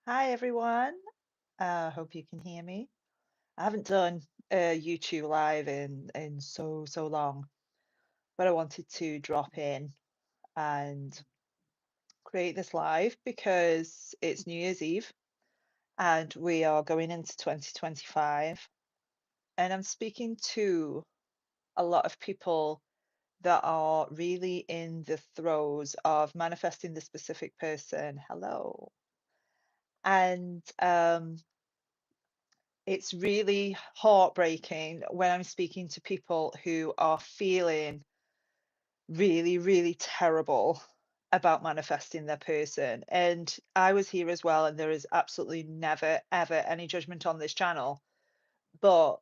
Hi everyone. Hope you can hear me. I haven't done a YouTube live in so long, but I wanted to drop in and create this live because it's New Year's Eve and we are going into 2025. And I'm speaking to a lot of people that are really in the throes of manifesting the specific person. Hello. And it's really heartbreaking when I'm speaking to people who are feeling really terrible about manifesting their person. And I was here as well, and there is absolutely never, ever any judgment on this channel. But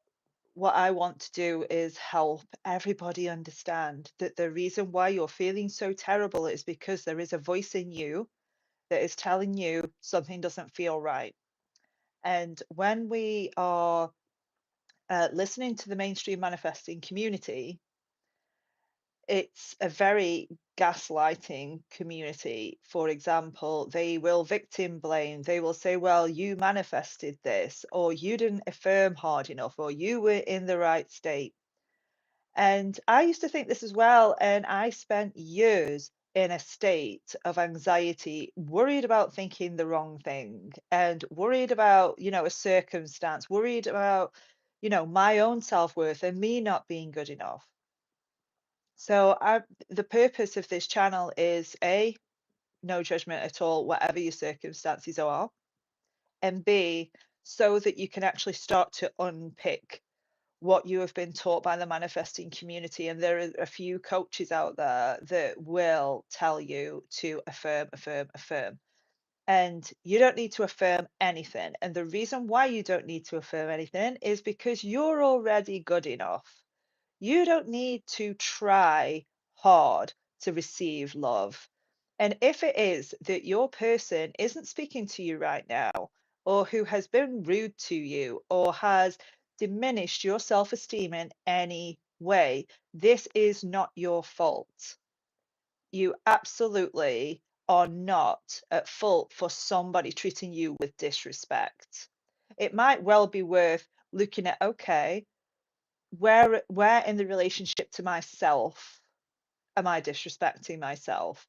what I want to do is help everybody understand that the reason why you're feeling so terrible is because there is a voice in you that is telling you something doesn't feel right. And when we are listening to the mainstream manifesting community, it's a very gaslighting community. For example, they will victim blame. They will say, well, you manifested this, or you didn't affirm hard enough, or you were in the right state. And I used to think this as well. And I spent years in a state of anxiety, worried about thinking the wrong thing and worried about, a circumstance, worried about, my own self-worth and me not being good enough. So the purpose of this channel is A, no judgment at all, whatever your circumstances are, and B, so that you can actually start to unpick what you have been taught by the manifesting community. And there are a few coaches out there that will tell you to affirm, affirm, affirm. And you don't need to affirm anything. And the reason why you don't need to affirm anything is because you're already good enough. You don't need to try hard to receive love. And if it is that your person isn't speaking to you right now, or who has been rude to you, or has diminished your self esteem in any way, this is not your fault. You absolutely are not at fault for somebody treating you with disrespect. It might well be worth looking at, okay, where in the relationship to myself am I disrespecting myself?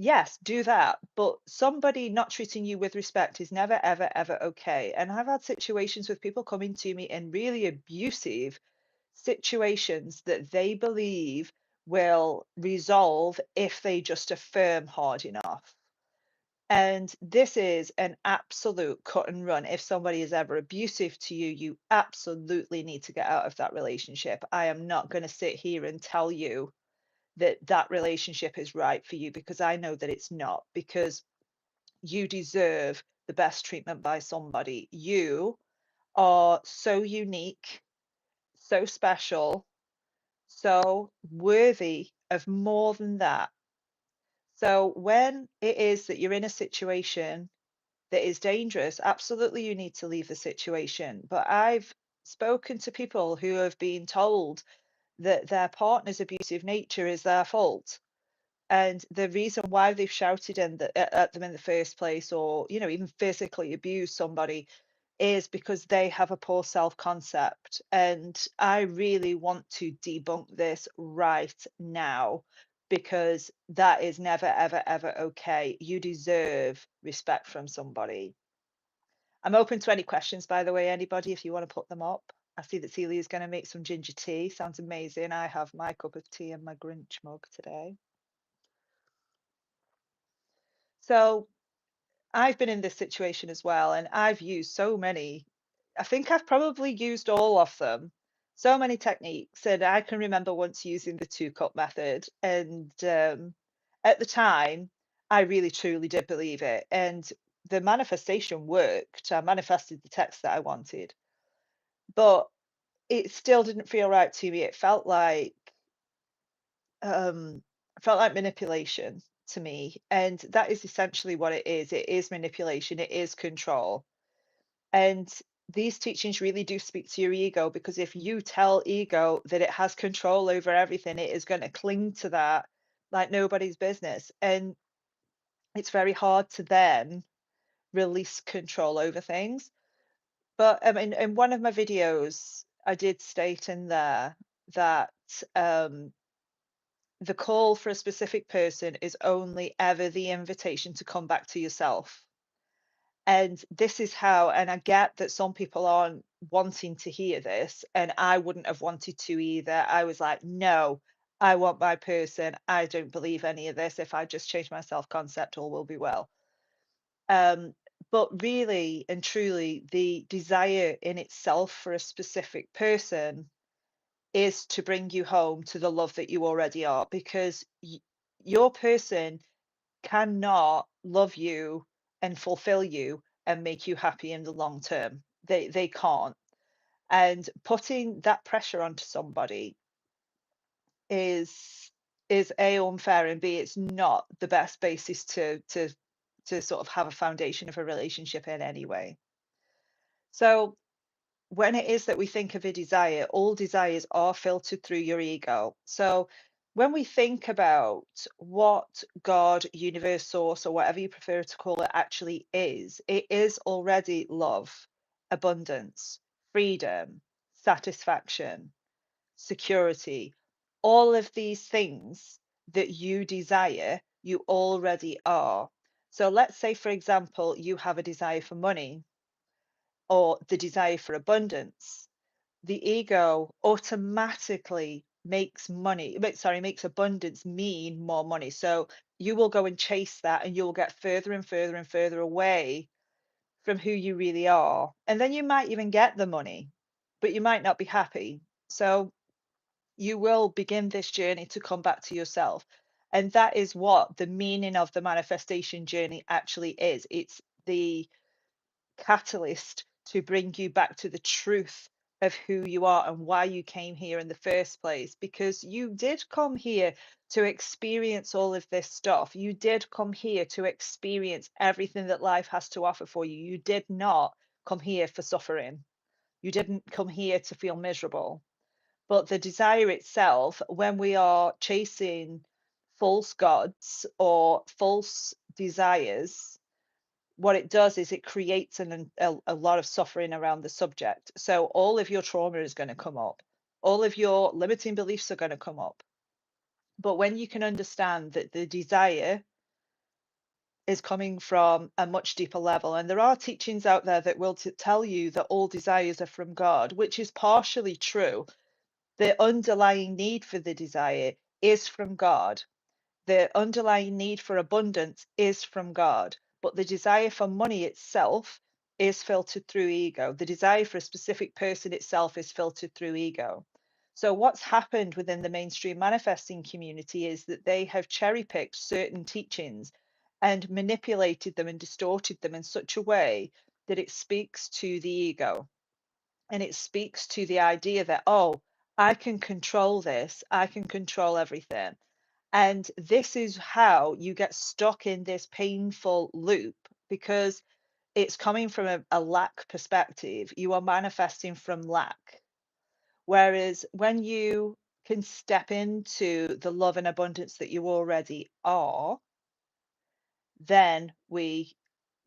Yes, do that. But somebody not treating you with respect is never, ever okay. And I've had situations with people coming to me in really abusive situations that they believe will resolve if they just affirm hard enough. And this is an absolute cut and run. If somebody is ever abusive to you, you absolutely need to get out of that relationship. I am not going to sit here and tell you that that relationship is right for you because I know that it's not, because you deserve the best treatment by somebody. You are so unique, so special, so worthy of more than that. So when it is that you're in a situation that is dangerous, absolutely you need to leave the situation. But I've spoken to people who have been told that their partner's abusive nature is their fault. And the reason why they've shouted at them in the first place, or, even physically abused somebody, is because they have a poor self-concept. And I really want to debunk this right now because that is never, ever okay. You deserve respect from somebody. I'm open to any questions, by the way, anybody, if you want to put them up. I see that Celia's going to make some ginger tea. Sounds amazing. I have my cup of tea and my Grinch mug today. So I've been in this situation as well, and I've used so many. I think I've probably used all of them, so many techniques. And I can remember once using the 2 cup method. And at the time, I really truly did believe it. And the manifestation worked. I manifested the text that I wanted, but it still didn't feel right to me. Um, it felt like manipulation to me. And that is essentially what it is. It is manipulation, it is control. And these teachings really do speak to your ego, because if you tell ego that it has control over everything, it is going to cling to that like nobody's business. And it's very hard to then release control over things. But in one of my videos, I did state in there that um, the call for a specific person is only ever the invitation to come back to yourself. And this is how, and I get that some people aren't wanting to hear this, and I wouldn't have wanted to either. I was like, no, I want my person. I don't believe any of this. If I just change my self concept, all will be well. Um, but really and truly, the desire in itself for a specific person is to bring you home to the love that you already are, because your person cannot love you and fulfill you and make you happy in the long term. They can't. And putting that pressure onto somebody is is A, unfair, and B, it's not the best basis to sort of have a foundation of a relationship in anyway. So when it is that we think of a desire, all desires are filtered through your ego. So when we think about what God, universe, source, or whatever you prefer to call it actually is, it is already love, abundance, freedom, satisfaction, security. All of these things that you desire, you already are. So let's say, for example, you have a desire for money or the desire for abundance. The ego automatically makes makes abundance mean more money. So you will go and chase that, and you'll get further and further and further away from who you really are. And then you might even get the money, but you might not be happy. So you will begin this journey to come back to yourself. And that is what the meaning of the manifestation journey actually is. It's the catalyst to bring you back to the truth of who you are and why you came here in the first place, because you did come here to experience all of this stuff. You did come here to experience everything that life has to offer for you. You did not come here for suffering. You didn't come here to feel miserable. But the desire itself, when we are chasing false gods or false desires, what it does is it creates a lot of suffering around the subject. So all of your trauma is going to come up, all of your limiting beliefs are going to come up. But when you can understand that the desire is coming from a much deeper level, and there are teachings out there that will tell you that all desires are from God, which is partially true. The underlying need for the desire is from God. The underlying need for abundance is from God, but the desire for money itself is filtered through ego. The desire for a specific person itself is filtered through ego. So, what's happened within the mainstream manifesting community is that they have cherry picked certain teachings and manipulated them and distorted them in such a way that it speaks to the ego, and it speaks to the idea that, oh, I can control this, I can control everything. And this is how you get stuck in this painful loop, because it's coming from a lack perspective. You are manifesting from lack. Whereas when you can step into the love and abundance that you already are, then we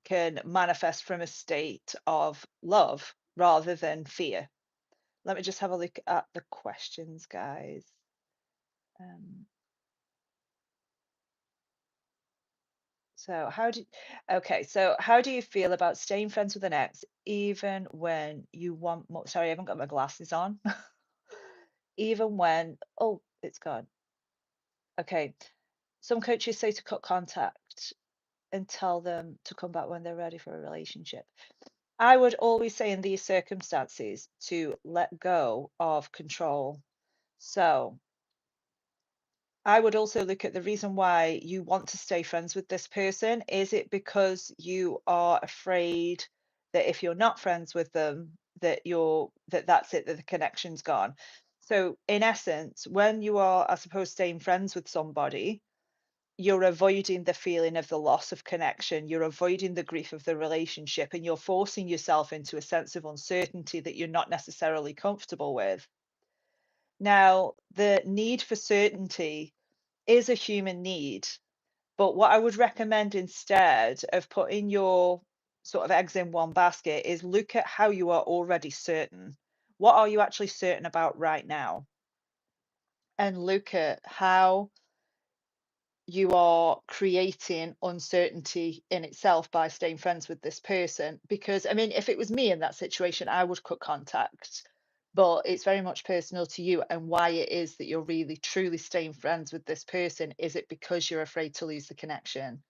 can manifest from a state of love rather than fear. Let me just have a look at the questions, guys. Um, So how do you feel about staying friends with an ex even when you want more? Sorry, I haven't got my glasses on. Even when, oh, it's gone. Okay. Some coaches say to cut contact and tell them to come back when they're ready for a relationship. I would always say in these circumstances to let go of control. So I would also look at the reason why you want to stay friends with this person. Is it because you are afraid that if you're not friends with them, that's it, that the connection's gone? So in essence, when you are, I suppose, staying friends with somebody, you're avoiding the feeling of the loss of connection, you're avoiding the grief of the relationship, and you're forcing yourself into a sense of uncertainty that you're not necessarily comfortable with. Now, the need for certainty is a human need. But what I would recommend instead of putting your sort of eggs in one basket is look at how you are already certain. What are you actually certain about right now? And look at how you are creating uncertainty in itself by staying friends with this person. Because, I mean, if it was me in that situation, I would cut contact. But it's very much personal to you and why it is that you're really truly staying friends with this person. Is it because you're afraid to lose the connection?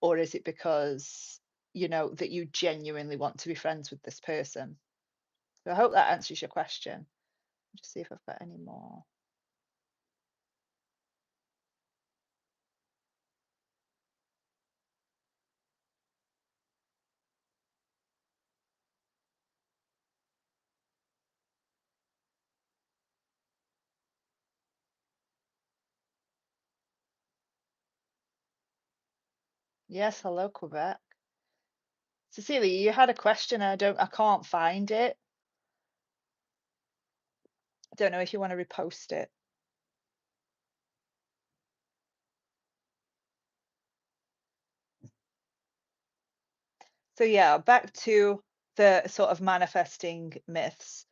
Or is it because, that you genuinely want to be friends with this person? So I hope that answers your question. Just see if I've got any more. Yes, hello, Quebec. Cecilia, you had a question. I can't find it. I don't know if you want to repost it. So yeah, back to the sort of manifesting myths.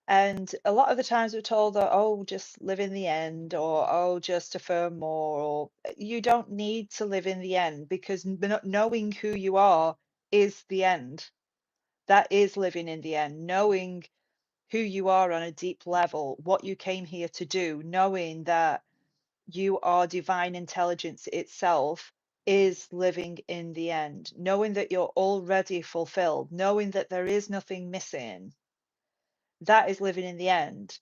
And a lot of the times we're told that, oh, just live in the end, or oh, just affirm more, or you don't need to live in the end because knowing who you are is the end. That is living in the end, knowing who you are on a deep level, what you came here to do, knowing that you are divine intelligence itself is living in the end, knowing that you're already fulfilled, knowing that there is nothing missing. That is living in the end.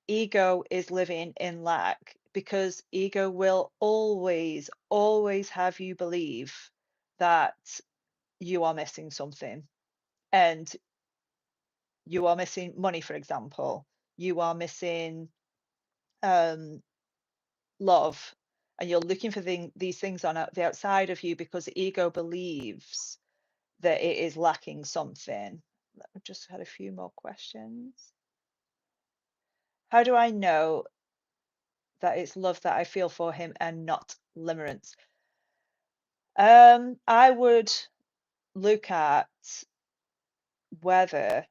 Ego is living in lack because ego will always, always have you believe that you are missing something. And you are missing money, for example. You are missing um, love, and you're looking for these things on the outside of you because the ego believes that it is lacking something. I've just had a few more questions. How do I know that it's love that I feel for him and not limerence? I would look at whether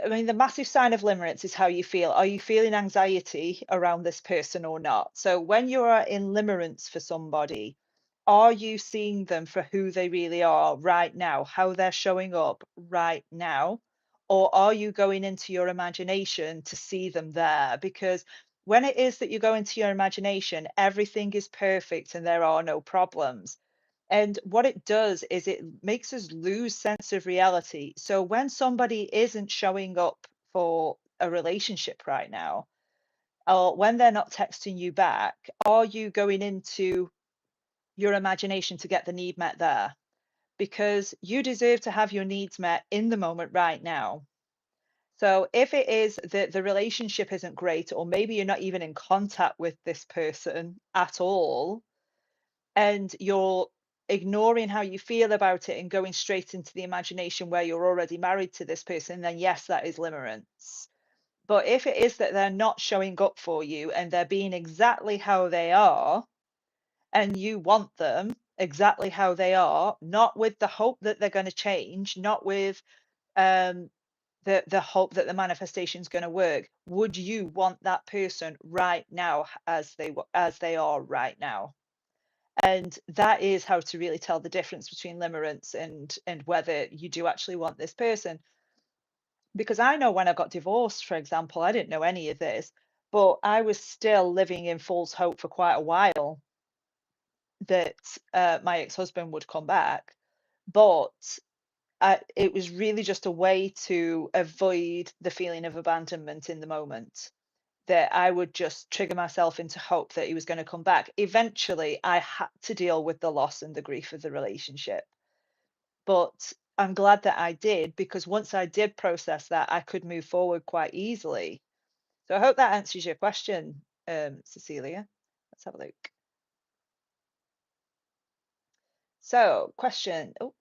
I mean, the massive sign of limerence is how you feel. Are you feeling anxiety around this person or not? So when you are in limerence for somebody, are you seeing them for who they really are right now, how they're showing up right now? Or are you going into your imagination to see them there? Because when it is that you go into your imagination, everything is perfect and there are no problems. And what it does is it makes us lose sense of reality. So when somebody isn't showing up for a relationship right now, or when they're not texting you back, are you going into your imagination to get the need met there? Because you deserve to have your needs met in the moment right now. So if it is that the relationship isn't great, or maybe you're not even in contact with this person at all, and you're ignoring how you feel about it and going straight into the imagination where you're already married to this person, then yes, that is limerence. But if it is that they're not showing up for you and they're being exactly how they are, and you want them exactly how they are, not with the hope that they're going to change, not with um, the hope that the manifestation is going to work, would you want that person right now as they are right now? And that is how to really tell the difference between limerence and whether you do actually want this person. Because I know when I got divorced, for example, I didn't know any of this, but I was still living in false hope for quite a while that my ex-husband would come back. But it was really just a way to avoid the feeling of abandonment in the moment, that I would just trigger myself into hope that he was going to come back. Eventually, I had to deal with the loss and the grief of the relationship. But I'm glad that I did because once I did process that, I could move forward quite easily. So I hope that answers your question, Cecilia. Let's have a look. So, question. Oh,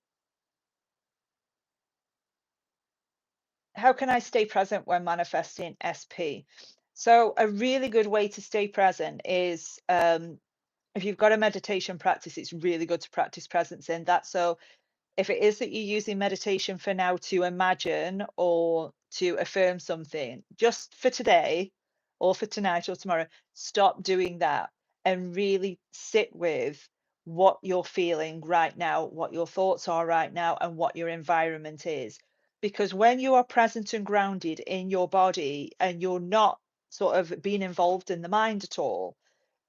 how can I stay present when manifesting SP? So, a really good way to stay present is if you've got a meditation practice, it's really good to practice presence in that. So, If it is that you're using meditation for now to imagine or to affirm something, just for today or for tonight or tomorrow, stop doing that and really sit with what you're feeling right now, what your thoughts are right now, and what your environment is. Because when you are present and grounded in your body and you're not sort of being involved in the mind at all,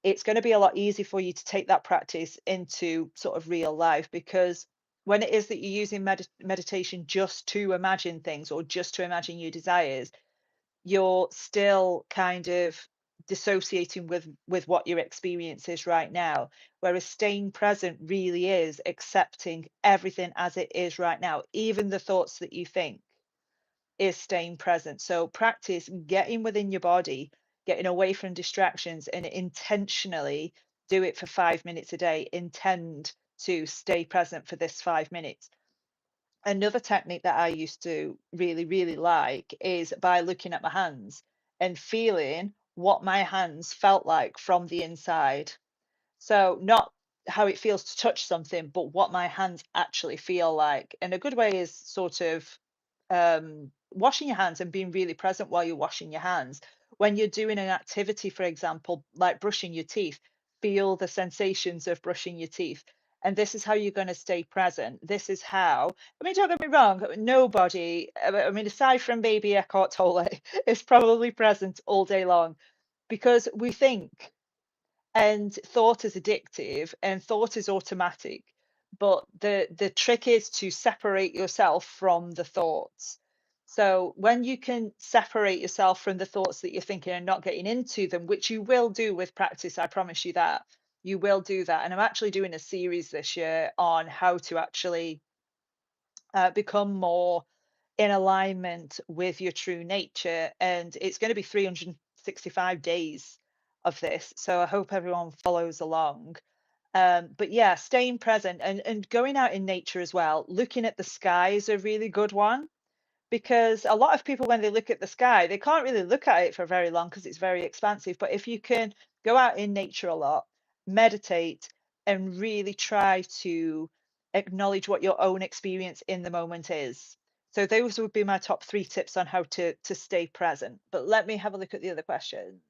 it's going to be a lot easier for you to take that practice into sort of real life, because when it is that you're using meditation just to imagine things or just to imagine your desires, you're still kind of dissociating with what your experience is right now, whereas staying present really is accepting everything as it is right now, even the thoughts that you think, is staying present. So practice getting within your body, getting away from distractions, and intentionally do it for 5 minutes a day. Intend to stay present for this 5 minutes. Another technique that I used to really, really like is by looking at my hands and feeling what my hands felt like from the inside. So not how it feels to touch something, but what my hands actually feel like. And a good way is sort of washing your hands and being really present while you're washing your hands. When you're doing an activity, for example, like brushing your teeth, feel the sensations of brushing your teeth. And this is how you're going to stay present. This is how, I mean, don't get me wrong, nobody, I mean, aside from baby Eckhart Tolle, is probably present all day long, because we think, and thought is addictive and thought is automatic, but the trick is to separate yourself from the thoughts. So when you can separate yourself from the thoughts that you're thinking and not getting into them, which you will do with practice, I promise you that you will do that. And I'm actually doing a series this year on how to actually become more in alignment with your true nature. And it's going to be 365 days of this. So I hope everyone follows along. But yeah, staying present and going out in nature as well. Looking at the sky is a really good one, because a lot of people, when they look at the sky, they can't really look at it for very long because it's very expansive. But if you can go out in nature a lot, meditate, and really try to acknowledge what your own experience in the moment is. So those would be my top three tips on how to stay present. But let me have a look at the other questions.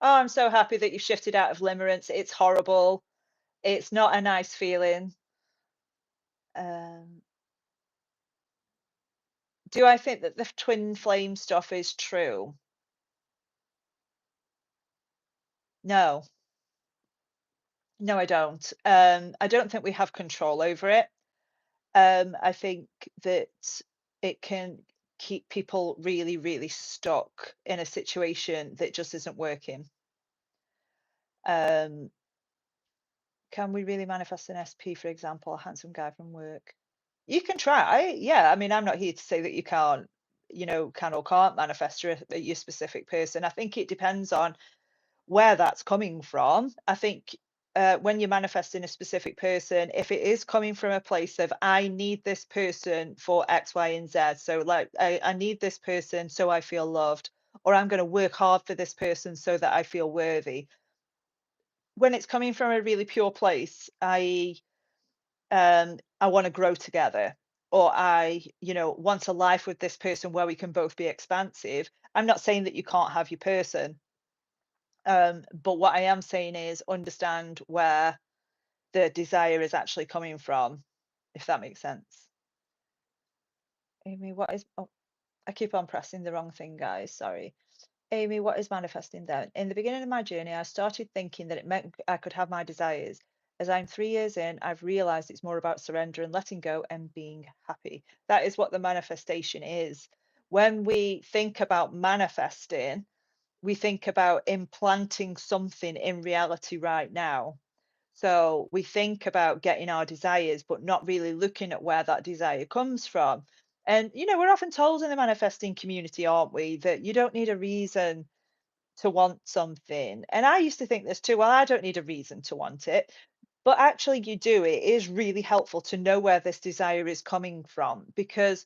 Oh, I'm so happy that you shifted out of limerence. It's horrible. It's not a nice feeling. Um, do I think that the twin flame stuff is true? No, no, I don't. I don't think we have control over it. I think that it can keep people really, really stuck in a situation that just isn't working. Um, can we really manifest an SP, for example, a handsome guy from work? You can try. Yeah, I mean, I'm not here to say that you can't, can or can't manifest your specific person. I think it depends on where that's coming from. I think when you're manifesting a specific person, if it is coming from a place of, I need this person for X, Y, and Z. So, like, I need this person so I feel loved, or I'm going to work hard for this person so that I feel worthy. When it's coming from a really pure place, I want to grow together, or I, want a life with this person where we can both be expansive. I'm not saying that you can't have your person, but what I am saying is understand where the desire is actually coming from, if that makes sense. Amy, what is? Oh, I keep on pressing the wrong thing, guys. Sorry. Amy, what is manifesting then? In the beginning of my journey, I started thinking that it meant I could have my desires. As I'm 3 years in, I've realized it's more about surrender and letting go and being happy. That is what the manifestation is. When we think about manifesting, we think about implanting something in reality right now. So we think about getting our desires, but not really looking at where that desire comes from. And, we're often told in the manifesting community, aren't we, that you don't need a reason to want something. And I used to think this too. Well, I don't need a reason to want it. But actually, you do. It is really helpful to know where this desire is coming from, because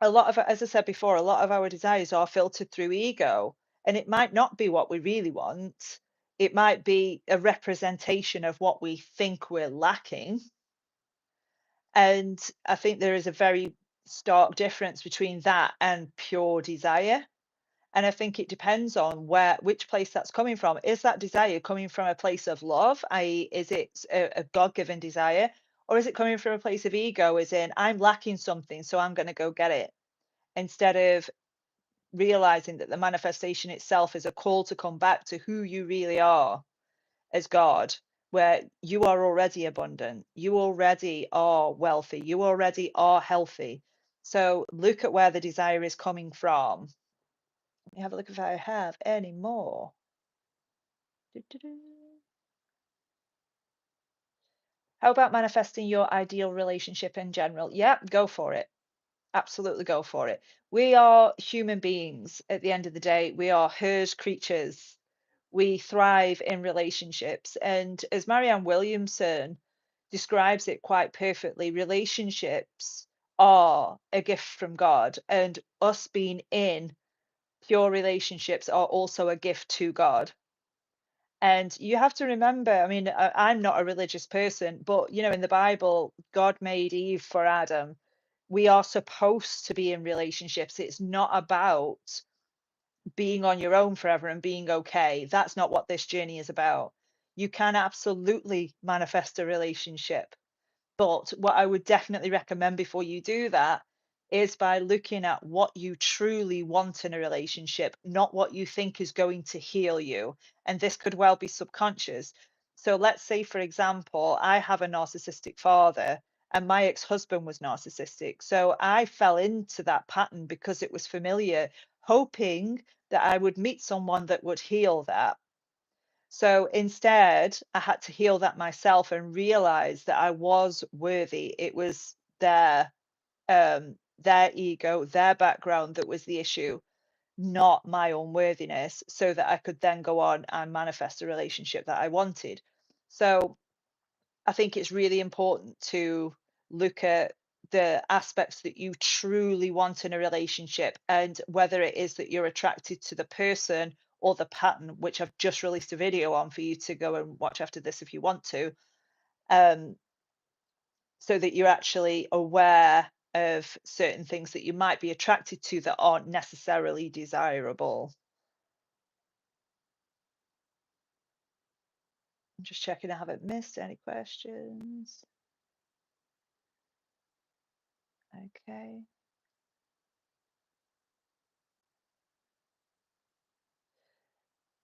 a lot of, as I said before, a lot of our desires are filtered through ego. And it might not be what we really want. It might be a representation of what we think we're lacking. And I think there is a very stark difference between that and pure desire. And I think it depends on which place that's coming from. Is that desire coming from a place of love, i.e., is it a God-given desire, or is it coming from a place of ego, as in I'm lacking something, so I'm going to go get it, instead of realizing that the manifestation itself is a call to come back to who you really are as God, where you are already abundant, you already are wealthy, you already are healthy. So look at where the desire is coming from. Let me have a look if I have any more. Do-do-do. How about manifesting your ideal relationship in general? Yeah, go for it. Absolutely go for it. We are human beings at the end of the day. We are herd creatures. We thrive in relationships. And as Marianne Williamson describes it quite perfectly, relationships are a gift from God. And us being in pure relationships are also a gift to God. And you have to remember, I mean, I'm not a religious person, but in the Bible, God made Eve for Adam. We are supposed to be in relationships. It's not about being on your own forever and being okay. That's not what this journey is about. You can absolutely manifest a relationship. But what I would definitely recommend before you do that is by looking at what you truly want in a relationship, not what you think is going to heal you. And this could well be subconscious. So let's say, for example, I have a narcissistic father and my ex-husband was narcissistic. So I fell into that pattern because it was familiar, hoping that I would meet someone that would heal that. So instead, I had to heal that myself and realize that I was worthy. It was their ego, their background that was the issue, not my unworthiness, so that I could then go on and manifest a relationship that I wanted. So I think it's really important to look at the aspects that you truly want in a relationship, and whether it is that you're attracted to the person or the pattern, which I've just released a video on for you to go and watch after this if you want to, um, so that you're actually aware of certain things that you might be attracted to that aren't necessarily desirable. I'm just checking I haven't missed any questions. Okay.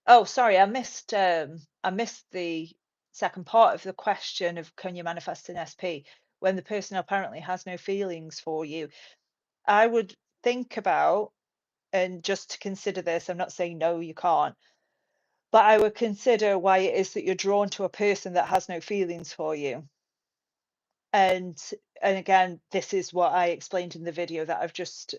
Oh, sorry, I missed the second part of the question of can you manifest an SP when the person apparently has no feelings for you. I would think about, and just to consider this, I'm not saying no, you can't, but I would consider why it is that you're drawn to a person that has no feelings for you. and and again, this is what I explained in the video that I've just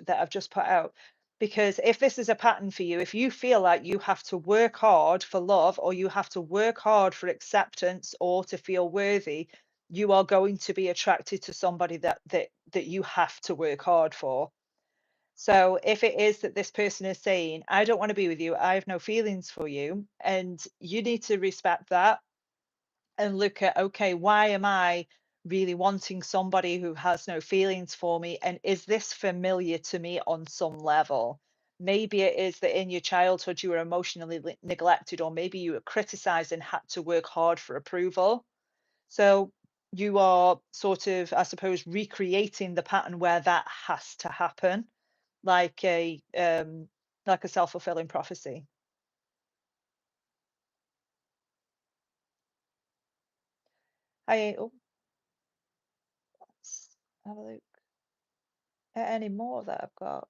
put out. Because if this is a pattern for you, if you feel like you have to work hard for love, or you have to work hard for acceptance, or to feel worthy, you are going to be attracted to somebody that you have to work hard for. So if it is that this person is saying, I don't want to be with you, I have no feelings for you, and you need to respect that and look at, okay, why am I really wanting somebody who has no feelings for me? And is this familiar to me on some level? Maybe it is that in your childhood you were emotionally neglected, or maybe you were criticized and had to work hard for approval. So you are sort of, I suppose, recreating the pattern where that has to happen, like a self-fulfilling prophecy. Oh, let's have a look at any more that I've got.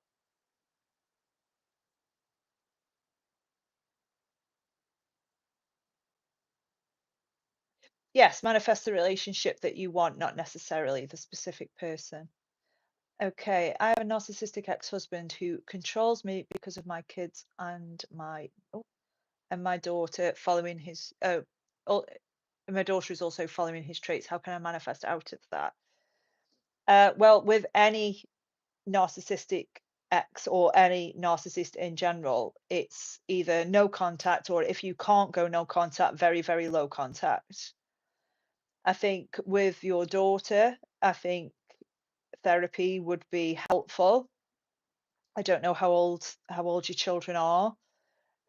Yes, manifest the relationship that you want, not necessarily the specific person. Okay, I have a narcissistic ex-husband who controls me because of my kids and my daughter following his oh, my daughter is also following his traits. How can I manifest out of that? Well, with any narcissistic ex or any narcissist in general, it's either no contact, or if you can't go no contact, very, very low contact. I think with your daughter, I think therapy would be helpful. I don't know how old your children are,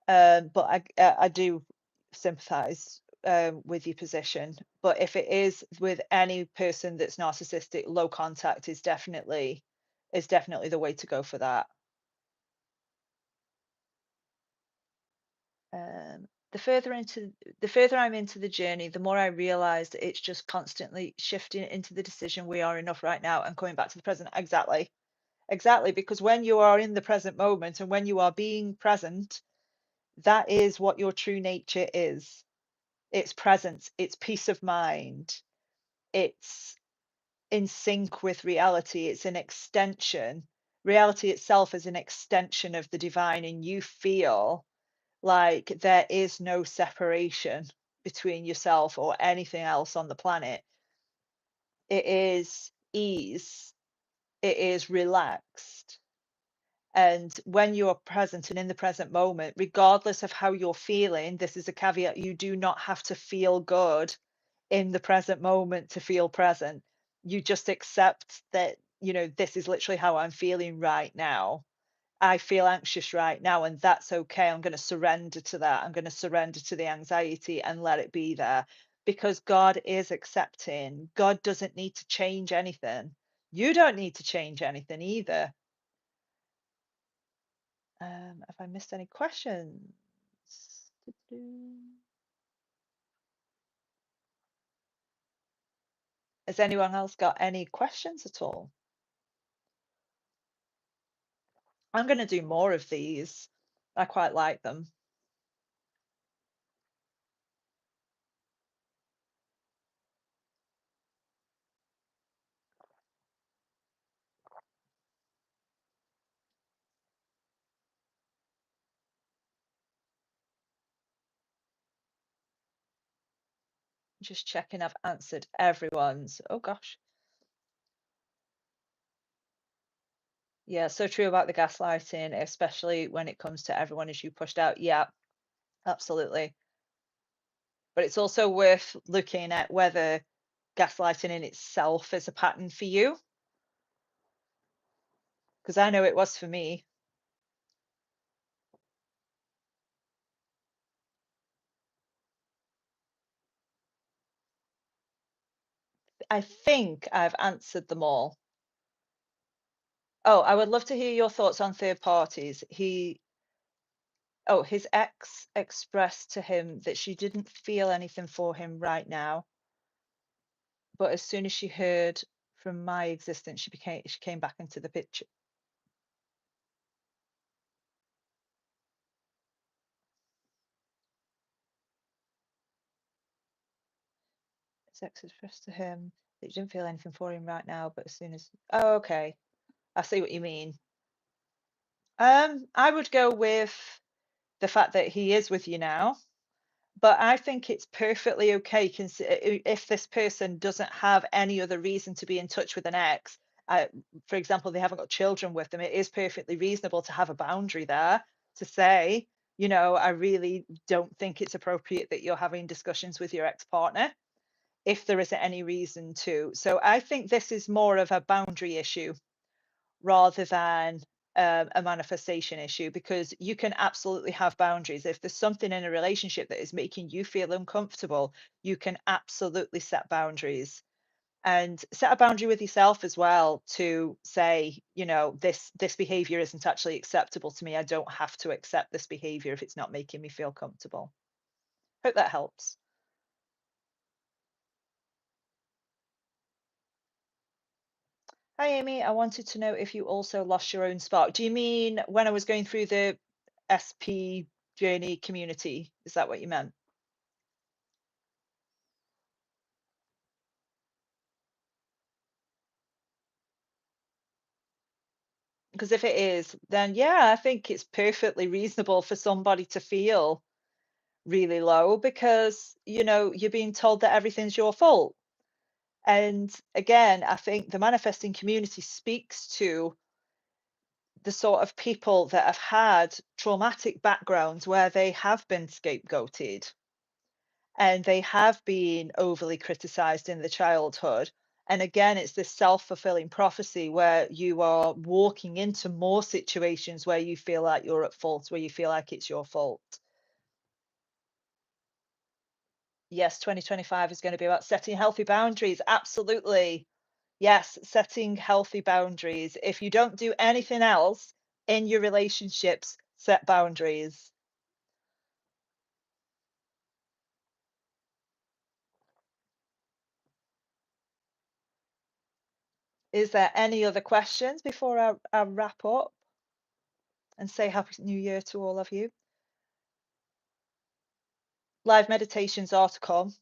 but I do sympathise with your position. But if it is with any person that's narcissistic, low contact is definitely the way to go for that. The further I'm into the journey, the more I realize that it's just constantly shifting into the decision we are enough right now and coming back to the present. Exactly. Exactly. Because when you are in the present moment and when you are being present, that is what your true nature is. It's presence, it's peace of mind, it's in sync with reality, it's an extension. Reality itself is an extension of the divine, and you feel like there is no separation between yourself or anything else on the planet. It is ease, it is relaxed. And when you are present and in the present moment, regardless of how you're feeling, this is a caveat, you do not have to feel good in the present moment to feel present. You just accept that, this is literally how I'm feeling right now. I feel anxious right now, and that's okay. I'm going to surrender to that. I'm going to surrender to the anxiety and let it be there, because God is accepting. God doesn't need to change anything. You don't need to change anything either. Have I missed any questions? Has anyone else got any questions at all? I'm going to do more of these. I quite like them. Just checking I've answered everyone's. Oh gosh. Yeah, so true about the gaslighting, especially when it comes to everyone as you pushed out. Yeah, absolutely. But it's also worth looking at whether gaslighting in itself is a pattern for you, because I know it was for me. I think I've answered them all. Oh, I would love to hear your thoughts on third parties. His ex expressed to him that she didn't feel anything for him right now, but as soon as she heard from my existence, she came back into the picture. His ex expressed to him that she didn't feel anything for him right now, but as soon as oh, okay, I see what you mean. I would go with the fact that he is with you now. But I think it's perfectly okay if this person doesn't have any other reason to be in touch with an ex. For example, they haven't got children with them. It is perfectly reasonable to have a boundary there to say, I really don't think it's appropriate that you're having discussions with your ex-partner if there isn't any reason to. So I think this is more of a boundary issue rather than a manifestation issue, because you can absolutely have boundaries. If there's something in a relationship that is making you feel uncomfortable, you can absolutely set boundaries, and set a boundary with yourself as well to say, this behavior isn't actually acceptable to me. I don't have to accept this behavior if it's not making me feel comfortable. Hope that helps. Hi Amy, I wanted to know if you also lost your own spark. Do you mean when I was going through the SP journey community? Is that what you meant? Because if it is, then yeah, I think it's perfectly reasonable for somebody to feel really low because, you're being told that everything's your fault. And again, I think the manifesting community speaks to the sort of people that have had traumatic backgrounds where they have been scapegoated and they have been overly criticized in the childhood. And again, it's this self-fulfilling prophecy where you are walking into more situations where you feel like you're at fault, where you feel like it's your fault. Yes, 2025 is going to be about setting healthy boundaries. Absolutely. Yes, setting healthy boundaries. If you don't do anything else in your relationships, set boundaries. Is there any other questions before I wrap up and say Happy New Year to all of you? Live meditations are to come.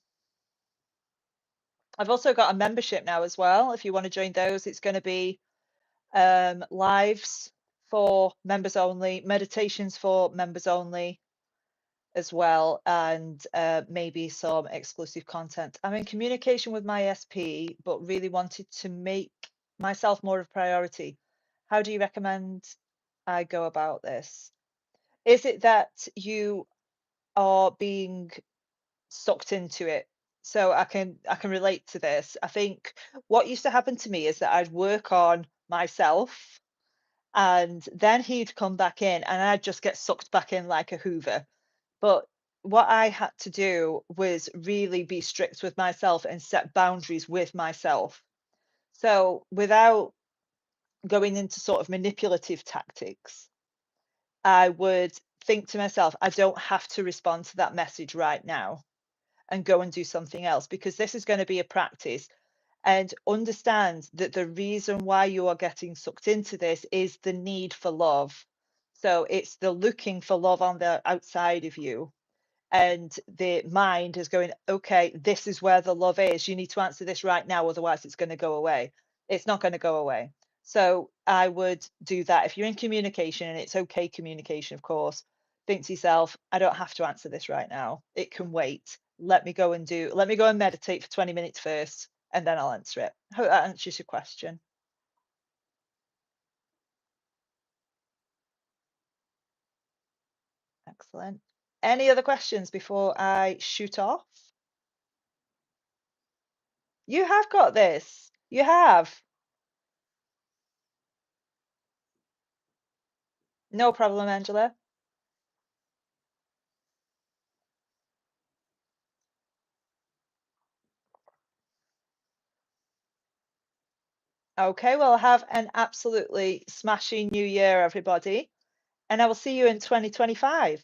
I've also got a membership now as well. If you want to join those, it's going to be lives for members only, meditations for members only as well, and maybe some exclusive content. I'm in communication with my SP, but really wanted to make myself more of a priority. How do you recommend I go about this? Is it that you are being sucked into it? So I can relate to this. I think what used to happen to me is that I'd work on myself and then he'd come back in and I'd just get sucked back in like a Hoover. But what I had to do was really be strict with myself and set boundaries with myself. So without going into sort of manipulative tactics, I would think to myself, I don't have to respond to that message right now and go and do something else because this is going to be a practice. And understand that the reason why you are getting sucked into this is the need for love. So it's the looking for love on the outside of you, and the mind is going, okay, this is where the love is. You need to answer this right now, otherwise it's going to go away. It's not going to go away. So I would do that. If you're in communication, and it's okay communication, of course, think to yourself, I don't have to answer this right now. It can wait. Let me go and meditate for 20 minutes first, and then I'll answer it. Hope that answers your question. Excellent. Any other questions before I shoot off? You have got this. You have. No problem, Angela. Okay, well, have an absolutely smashing new year, everybody, and I will see you in 2025.